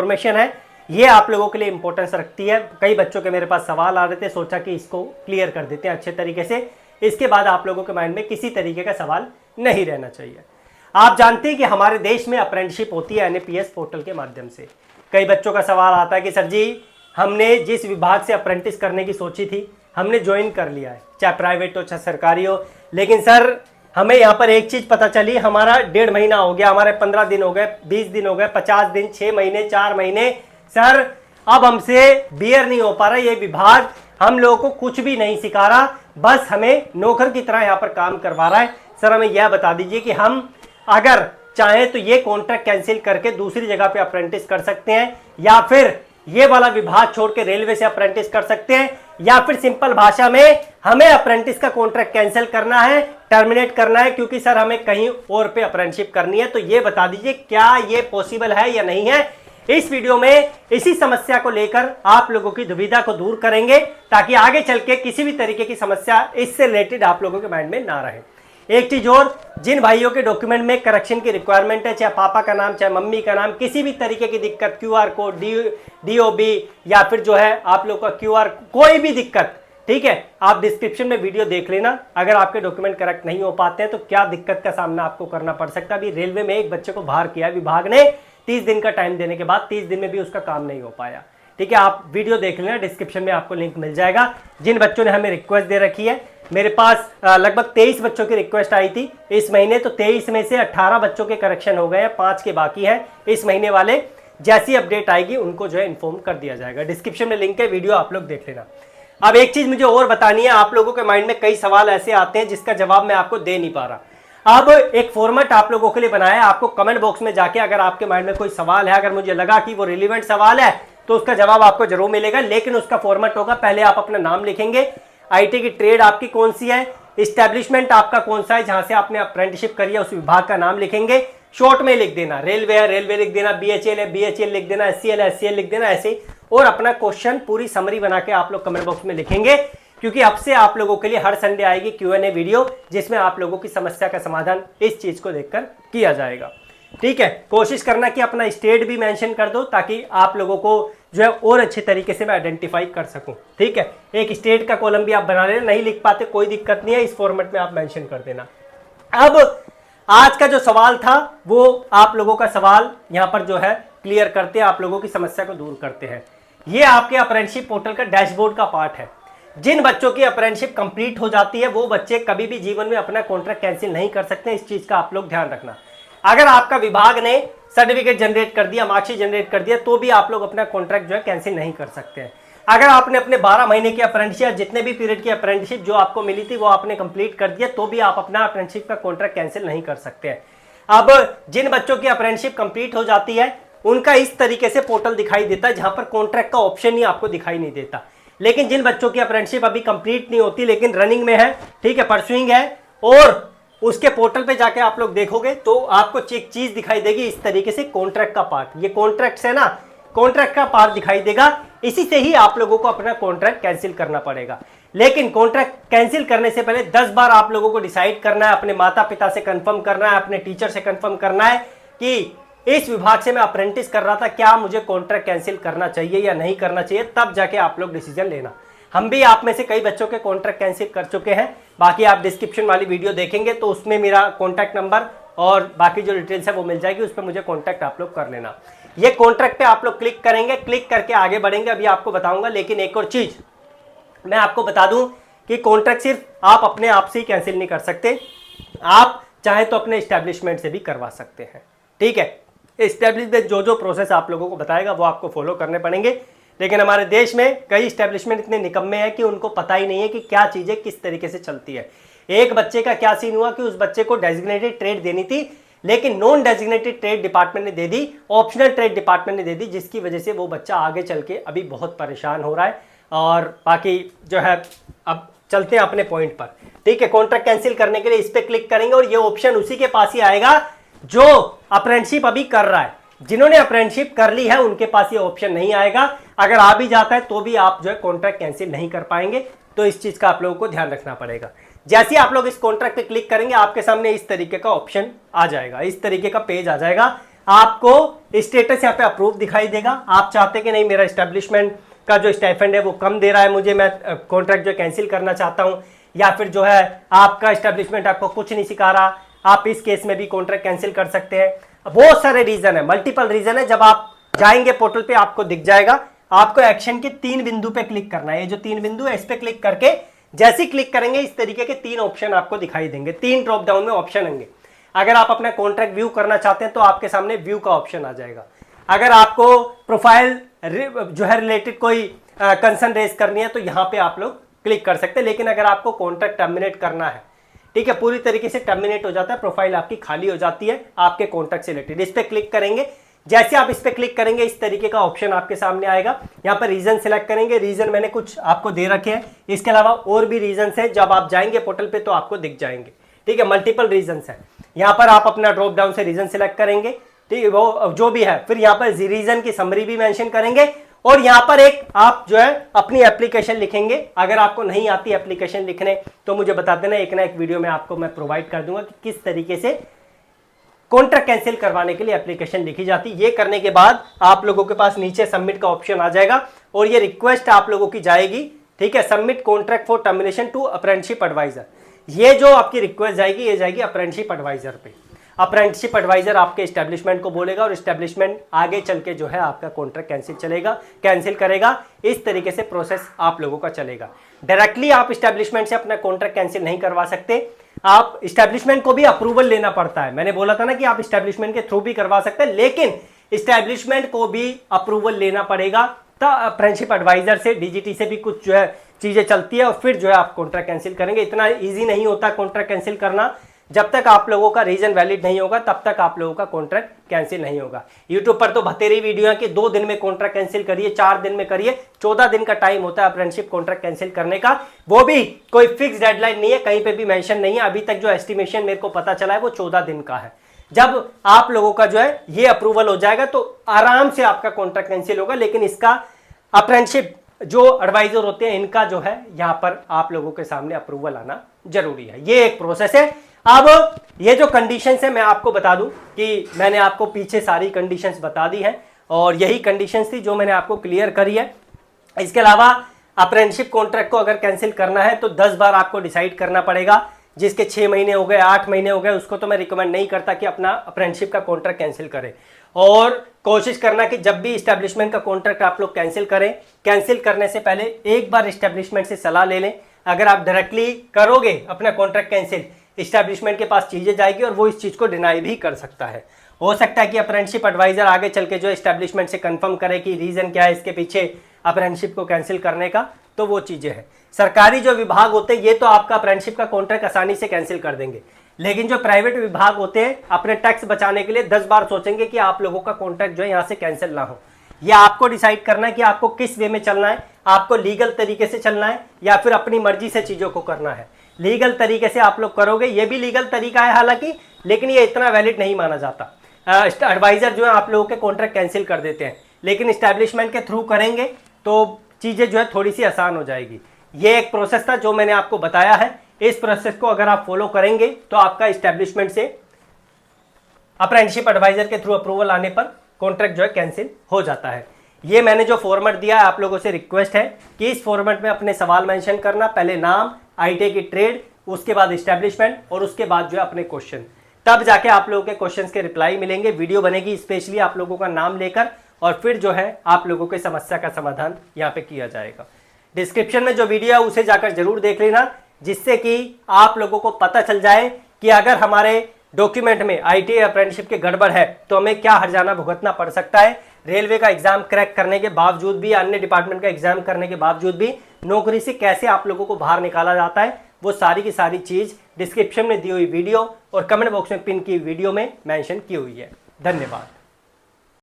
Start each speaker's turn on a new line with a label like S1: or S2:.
S1: Information है ये आप लोगों के लिए इंपॉर्टेंस रखती है। कई बच्चों के मेरे पास सवाल आ रहे थे, सोचा कि इसको क्लियर कर देते हैं अच्छे तरीके से, इसके बाद आप लोगों के माइंड में किसी तरीके का सवाल नहीं रहना चाहिए। आप जानते हैं कि हमारे देश में अप्रेंटिसशिप होती है NAPS पोर्टल के माध्यम से। कई बच्चों का सवाल आता है कि सर जी हमने जिस विभाग से अप्रेंटिस करने की सोची थी हमने ज्वाइन कर लिया है, चाहे प्राइवेट हो चाहे सरकारी हो, लेकिन सर हमें यहाँ पर एक चीज़ पता चली, हमारा 1.5 महीना हो गया, हमारे 15 दिन हो गए, 20 दिन हो गए, 50 दिन, 6 महीने, 4 महीने, सर अब हमसे बियर नहीं हो पा रहा, ये विभाग हम लोगों को कुछ भी नहीं सिखा रहा, बस हमें नौकर की तरह यहाँ पर काम करवा रहा है। सर हमें यह बता दीजिए कि हम अगर चाहें तो ये कॉन्ट्रैक्ट कैंसिल करके दूसरी जगह पे अप्रेंटिस कर सकते हैं, या फिर ये वाला विभाग छोड़ के रेलवे से अप्रेंटिस कर सकते हैं, या फिर सिंपल भाषा में हमें अप्रेंटिस का कॉन्ट्रैक्ट कैंसिल करना है, टर्मिनेट करना है, क्योंकि सर हमें कहीं और पे अप्रेंटिसशिप करनी है। तो ये बता दीजिए क्या ये पॉसिबल है या नहीं है। इस वीडियो में इसी समस्या को लेकर आप लोगों की दुविधा को दूर करेंगे, ताकि आगे चल के किसी भी तरीके की समस्या इससे रिलेटेड आप लोगों के माइंड में ना रहे। एक चीज और, जिन भाइयों के डॉक्यूमेंट में करेक्शन की रिक्वायरमेंट है, चाहे पापा का नाम चाहे मम्मी का नाम, किसी भी तरीके की दिक्कत, QR कोड, DOB या फिर जो है आप लोग का QR, कोई भी दिक्कत, ठीक है, आप डिस्क्रिप्शन में वीडियो देख लेना। अगर आपके डॉक्यूमेंट करेक्ट नहीं हो पाते हैं तो क्या दिक्कत का सामना आपको करना पड़ सकता है। अभी रेलवे में एक बच्चे को बाहर किया विभाग ने 30 दिन का टाइम देने के बाद, 30 दिन में भी उसका काम नहीं हो पाया। ठीक है, आप वीडियो देख लेना, डिस्क्रिप्शन में आपको लिंक मिल जाएगा। जिन बच्चों ने हमें रिक्वेस्ट दे रखी है, मेरे पास लगभग 23 बच्चों की रिक्वेस्ट आई थी इस महीने, तो 23 में से 18 बच्चों के करेक्शन हो गए हैं, 5 के बाकी हैं इस महीने वाले। जैसी अपडेट आएगी उनको जो है इन्फॉर्म कर दिया जाएगा। डिस्क्रिप्शन में लिंक है, वीडियो आप लोग देख लेना। अब एक चीज मुझे और बतानी है, आप लोगों के माइंड में कई सवाल ऐसे आते हैं जिसका जवाब मैं आपको दे नहीं पा रहा। अब एक फॉर्मेट आप लोगों के लिए बनाया है, आपको कमेंट बॉक्स में जाके अगर आपके माइंड में कोई सवाल है, अगर मुझे लगा कि वो रिलेवेंट सवाल है तो उसका जवाब आपको जरूर मिलेगा। लेकिन उसका फॉर्मेट होगा, पहले आप अपना नाम लिखेंगे, IT की ट्रेड आपकी कौन सी है, इस्टेब्लिशमेंट आपका कौन सा है जहां से आपने अप्रेंटिसशिप करी है, उस विभाग का नाम लिखेंगे, शॉर्ट में लिख देना, रेलवे है रेलवे लिख देना, BHL है BHL लिख देना, SCL है SCL लिख देना, ऐसे। और अपना क्वेश्चन पूरी समरी बना के आप लोग कमेंट बॉक्स में लिखेंगे, क्योंकि अब से आप लोगों के लिए हर संडे आएगी Q&A वीडियो, जिसमें आप लोगों की समस्या का समाधान इस चीज को देखकर किया जाएगा। ठीक है, कोशिश करना कि अपना स्टेट भी मेंशन कर दो, ताकि आप लोगों को जो है और अच्छे तरीके से मैं आइडेंटिफाई कर सकूं। ठीक है, एक स्टेट का कॉलम भी आप बना लेना, नहीं लिख पाते कोई दिक्कत नहीं है, इस फॉर्मेट में आप मेंशन कर देना। अब आज का जो सवाल था वो आप लोगों का सवाल यहाँ पर जो है क्लियर करते हैं, आप लोगों की समस्या को दूर करते हैं। ये आपके अप्रेंटिसशिप पोर्टल का डैशबोर्ड का पार्ट है। जिन बच्चों की अप्रेंटिसशिप कंप्लीट हो जाती है वो बच्चे कभी भी जीवन में अपना कॉन्ट्रैक्ट कैंसिल नहीं कर सकते, इस चीज का आप लोग ध्यान रखना। अगर आपका विभाग ने सर्टिफिकेट जनरेट कर दिया, मार्कशीट जनरेट कर दिया, तो भी आप लोग अपना कॉन्ट्रैक्ट जो है कैंसिल नहीं कर सकते हैं। अगर आपने अपने 12 महीने की अप्रेंटिसशिप या जितने भी पीरियड की अप्रेंटिसशिप जो आपको मिली थी वो आपने कंप्लीट कर दिया, तो भी आप अपना अप्रेंटिसशिप का कॉन्ट्रैक्ट कैंसिल नहीं कर सकते हैं। अब जिन बच्चों की अप्रेंटिसशिप कंप्लीट हो जाती है उनका इस तरीके से पोर्टल दिखाई देता है, जहां पर कॉन्ट्रैक्ट का ऑप्शन ही आपको दिखाई नहीं देता। लेकिन जिन बच्चों की अप्रेंटिसशिप अभी कंप्लीट नहीं होती लेकिन रनिंग में है, ठीक है, परसुइंग है, और उसके पोर्टल पे जाके आप लोग देखोगे तो आपको एक चीज दिखाई देगी इस तरीके से, कॉन्ट्रैक्ट का पार्ट। ये कॉन्ट्रैक्ट है ना, कॉन्ट्रैक्ट का पार्ट दिखाई देगा, इसी से ही आप लोगों को अपना कॉन्ट्रैक्ट कैंसिल करना पड़ेगा। लेकिन कॉन्ट्रैक्ट कैंसिल करने से पहले 10 बार आप लोगों को डिसाइड करना है, अपने माता पिता से कंफर्म करना है, अपने टीचर से कंफर्म करना है कि इस विभाग से मैं अप्रेंटिस कर रहा था, क्या मुझे कॉन्ट्रैक्ट कैंसिल करना चाहिए या नहीं करना चाहिए, तब जाके आप लोग डिसीजन लेना। हम भी आप में से कई बच्चों के कॉन्ट्रैक्ट कैंसिल कर चुके हैं, बाकी आप डिस्क्रिप्शन वाली वीडियो देखेंगे तो उसमें मेरा कॉन्टैक्ट नंबर और बाकी जो डिटेल्स है वो मिल जाएगी, उस पर मुझे कॉन्टैक्ट आप लोग कर लेना। ये कॉन्ट्रैक्ट पे आप लोग क्लिक करेंगे, क्लिक करके आगे बढ़ेंगे, अभी आपको बताऊंगा। लेकिन एक और चीज मैं आपको बता दूं कि कॉन्ट्रैक्ट सिर्फ आप अपने आप से ही कैंसिल नहीं कर सकते, आप चाहे तो अपने एस्टेब्लिशमेंट से भी करवा सकते हैं। ठीक है, एस्टेब्लिशमेंट जो प्रोसेस आप लोगों को बताएगा वो आपको फॉलो करने पड़ेंगे। लेकिन हमारे देश में कई एस्टेब्लिशमेंट इतने निकम्मे हैं कि उनको पता ही नहीं है कि क्या चीजें किस तरीके से चलती है। एक बच्चे का क्या सीन हुआ कि उस बच्चे को डेजिग्नेटेड ट्रेड देनी थी, लेकिन नॉन डेजिग्नेटेड ट्रेड डिपार्टमेंट ने दे दी, ऑप्शनल ट्रेड डिपार्टमेंट ने दे दी, जिसकी वजह से वो बच्चा आगे चल के अभी बहुत परेशान हो रहा है। और बाकी जो है अब चलते हैं अपने पॉइंट पर। ठीक है, कॉन्ट्रैक्ट कैंसिल करने के लिए इस पे क्लिक करेंगे और ये ऑप्शन उसी के पास ही आएगा जो अप्रेंटिसशिप अभी कर रहा है। जिन्होंने अप्रेंटिसशिप कर ली है उनके पास ये ऑप्शन नहीं आएगा। अगर आ भी जाता है तो भी आप जो है कॉन्ट्रैक्ट कैंसिल नहीं कर पाएंगे, तो इस चीज का आप लोगों को ध्यान रखना पड़ेगा। जैसे आप लोग इस कॉन्ट्रैक्ट पे क्लिक करेंगे आपके सामने इस तरीके का ऑप्शन आ जाएगा, इस तरीके का पेज आ जाएगा। आपको स्टेटस यहाँ पे अप्रूव दिखाई देगा। आप चाहते कि नहीं मेरा एस्टेब्लिशमेंट का जो स्टाइपेंड है वो कम दे रहा है मुझे, मैं कॉन्ट्रैक्ट जो कैंसिल करना चाहता हूँ, या फिर जो है आपका एस्टेब्लिशमेंट आपको कुछ नहीं सिखा रहा, आप इस केस में भी कॉन्ट्रैक्ट कैंसिल कर सकते हैं। बहुत सारे रीजन है, मल्टीपल रीजन है। जब आप जाएंगे पोर्टल पे आपको दिख जाएगा। आपको एक्शन के 3 बिंदु पे क्लिक करना है। ये जो 3 बिंदु है इस पे क्लिक करके जैसे ही क्लिक करेंगे इस तरीके के 3 ऑप्शन आपको दिखाई देंगे। 3 ड्रॉप डाउन में ऑप्शन होंगे। अगर आप अपना कॉन्ट्रैक्ट व्यू करना चाहते हैं तो आपके सामने व्यू का ऑप्शन आ जाएगा। अगर आपको प्रोफाइल जो है रिलेटेड कोई कंसर्न रेज करनी है तो यहाँ पे आप लोग क्लिक कर सकते हैं। लेकिन अगर आपको कॉन्ट्रैक्ट टर्मिनेट करना है, ठीक है, पूरी तरीके से टर्मिनेट हो जाता है, प्रोफाइल आपकी खाली हो जाती है आपके कॉन्ट्रैक्ट से रिलेटेड, इस पे क्लिक करेंगे। जैसे आप इस पे क्लिक करेंगे इस तरीके का ऑप्शन आपके सामने आएगा। यहाँ पर रीजन सिलेक्ट करेंगे। रीजन मैंने कुछ आपको दे रखे हैं, इसके अलावा और भी रीजन है। जब आप जाएंगे पोर्टल पे तो आपको दिख जाएंगे, ठीक है, मल्टीपल रीजन है। यहाँ पर आप अपना ड्रॉप डाउन से रीजन सिलेक्ट करेंगे, ठीक है, वो जो भी है। फिर यहाँ पर रीजन की समरी भी मेंशन करेंगे और यहाँ पर एक आप जो है अपनी एप्लीकेशन लिखेंगे। अगर आपको नहीं आती एप्लीकेशन लिखने तो मुझे बता देना, एक ना एक वीडियो में आपको मैं प्रोवाइड कर दूंगा कि किस तरीके से कॉन्ट्रैक्ट कैंसिल करवाने के लिए एप्लीकेशन लिखी जाती है। ये करने के बाद आप लोगों के पास नीचे सबमिट का ऑप्शन आ जाएगा और ये रिक्वेस्ट आप लोगों की जाएगी, ठीक है, submit contract for termination to apprenticeship advisor. ये जो आपकी रिक्वेस्ट जाएगी ये जाएगी अप्रेंटिसशिप एडवाइजर पे। अप्रेंटिसशिप एडवाइजर आपके एस्टेब्लिशमेंट को बोलेगा और एस्टेब्लिशमेंट आगे चल के जो है आपका कॉन्ट्रैक्ट कैंसिल करेगा। इस तरीके से प्रोसेस आप लोगों का चलेगा। डायरेक्टली आप एस्टेब्लिशमेंट से अपना कॉन्ट्रैक्ट कैंसिल नहीं करवा सकते, आप एस्टेब्लिशमेंट को भी अप्रूवल लेना पड़ता है। मैंने बोला था ना कि आप एस्टेब्लिशमेंट के थ्रू भी करवा सकते हैं, लेकिन एस्टेब्लिशमेंट को भी अप्रूवल लेना पड़ेगा। तो अप्रेंटिसशिप एडवाइजर से, डीजीटी से भी कुछ जो है चीजें चलती है और फिर जो है आप कॉन्ट्रैक्ट कैंसिल करेंगे। इतना ईजी नहीं होता कॉन्ट्रैक्ट कैंसिल करना। जब तक आप लोगों का रीजन वैलिड नहीं होगा तब तक आप लोगों का कॉन्ट्रैक्ट कैंसिल नहीं होगा। यूट्यूब पर तो बतेरी वीडियो है कि 2 दिन में कॉन्ट्रैक्ट कैंसिल करिए, 4 दिन में करिए, 14 दिन का टाइम होता है अप्रेंटिसशिप कॉन्ट्रैक्ट कैंसिल करने का। वो भी कोई फिक्स डेडलाइन नहीं है, कहीं पे भी मेंशन नहीं है। अभी तक जो एस्टिमेशन मेरे को पता चला है वो 14 दिन का है। जब आप लोगों का जो है ये अप्रूवल हो जाएगा तो आराम से आपका कॉन्ट्रैक्ट कैंसिल होगा। लेकिन इसका अप्रेंटिसशिप जो एडवाइजर होते हैं इनका जो है यहाँ पर आप लोगों के सामने अप्रूवल आना जरूरी है। ये एक प्रोसेस है। अब ये जो कंडीशंस है मैं आपको बता दूं कि मैंने आपको पीछे सारी कंडीशंस बता दी हैं और यही कंडीशंस थी जो मैंने आपको क्लियर करी है। इसके अलावा अप्रेंटिसशिप कॉन्ट्रैक्ट को अगर कैंसिल करना है तो 10 बार आपको डिसाइड करना पड़ेगा। जिसके 6 महीने हो गए, 8 महीने हो गए, उसको तो मैं रिकमेंड नहीं करता कि अपना अप्रेंटिसशिप का कॉन्ट्रैक्ट कैंसिल करें। और कोशिश करना कि जब भी एस्टेब्लिशमेंट का कॉन्ट्रैक्ट आप लोग कैंसिल करें, कैंसिल करने से पहले एक बार एस्टेब्लिशमेंट से सलाह ले लें। अगर आप डायरेक्टली करोगे अपना कॉन्ट्रैक्ट कैंसिल, एस्टेब्लिशमेंट के पास चीजें जाएगी और वो इस चीज को डिनाई भी कर सकता है। हो सकता है कि अप्रेंटिसशिप एडवाइजर आगे चल के जो एस्टेब्लिशमेंट से कंफर्म करे कि रीजन क्या है इसके पीछे अप्रेंटिसशिप को कैंसिल करने का, तो वो चीजें हैं। सरकारी जो विभाग होते हैं ये तो आपका अप्रेंटिसशिप का कॉन्ट्रैक्ट आसानी से कैंसिल कर देंगे, लेकिन जो प्राइवेट विभाग होते हैं अपने टैक्स बचाने के लिए 10 बार सोचेंगे कि आप लोगों का कॉन्ट्रैक्ट जो है यहाँ से कैंसिल ना हो। ये आपको डिसाइड करना है कि आपको किस वे में चलना है, आपको लीगल तरीके से चलना है या फिर अपनी मर्जी से चीजों को करना है। लीगल तरीके से आप लोग करोगे, ये भी लीगल तरीका है हालांकि, लेकिन ये इतना वैलिड नहीं माना जाता। एडवाइजर जो है आप लोगों के कॉन्ट्रैक्ट कैंसिल कर देते हैं, लेकिन एस्टैब्लिशमेंट के थ्रू करेंगे तो चीजें जो है थोड़ी सी आसान हो जाएगी। ये एक प्रोसेस था जो मैंने आपको बताया है। इस प्रोसेस को अगर आप फॉलो करेंगे तो आपका एस्टैब्लिशमेंट से अप्रेंटिसशिप एडवाइजर के थ्रू अप्रूवल आने पर कॉन्ट्रैक्ट जो है कैंसिल हो जाता है। ये मैंने जो फॉर्मेट दिया है आप लोगों से रिक्वेस्ट है कि इस फॉर्मेट में अपने सवाल मेंशन करना, पहले नाम, आईटीआई की ट्रेड, उसके बाद एस्टैब्लिशमेंट और उसके बाद जो है अपने क्वेश्चन, तब जाके आप लोगों के क्वेश्चंस के रिप्लाई मिलेंगे। वीडियो बनेगी स्पेशली आप लोगों का नाम लेकर और फिर जो है आप लोगों के समस्या का समाधान यहाँ पे किया जाएगा। डिस्क्रिप्शन में जो वीडियो है उसे जाकर जरूर देख लेना, जिससे कि आप लोगों को पता चल जाए कि अगर हमारे डॉक्यूमेंट में आईटीआई अप्रेंटिसशिप के गड़बड़ है तो हमें क्या हर्जाना भुगतना पड़ सकता है। रेलवे का एग्जाम क्रैक करने के बावजूद भी, अन्य डिपार्टमेंट का एग्जाम करने के बावजूद भी नौकरी से कैसे आप लोगों को बाहर निकाला जाता है, वो सारी की सारी चीज डिस्क्रिप्शन में दी हुई वीडियो और कमेंट बॉक्स में पिन की वीडियो में मेंशन की हुई है। धन्यवाद।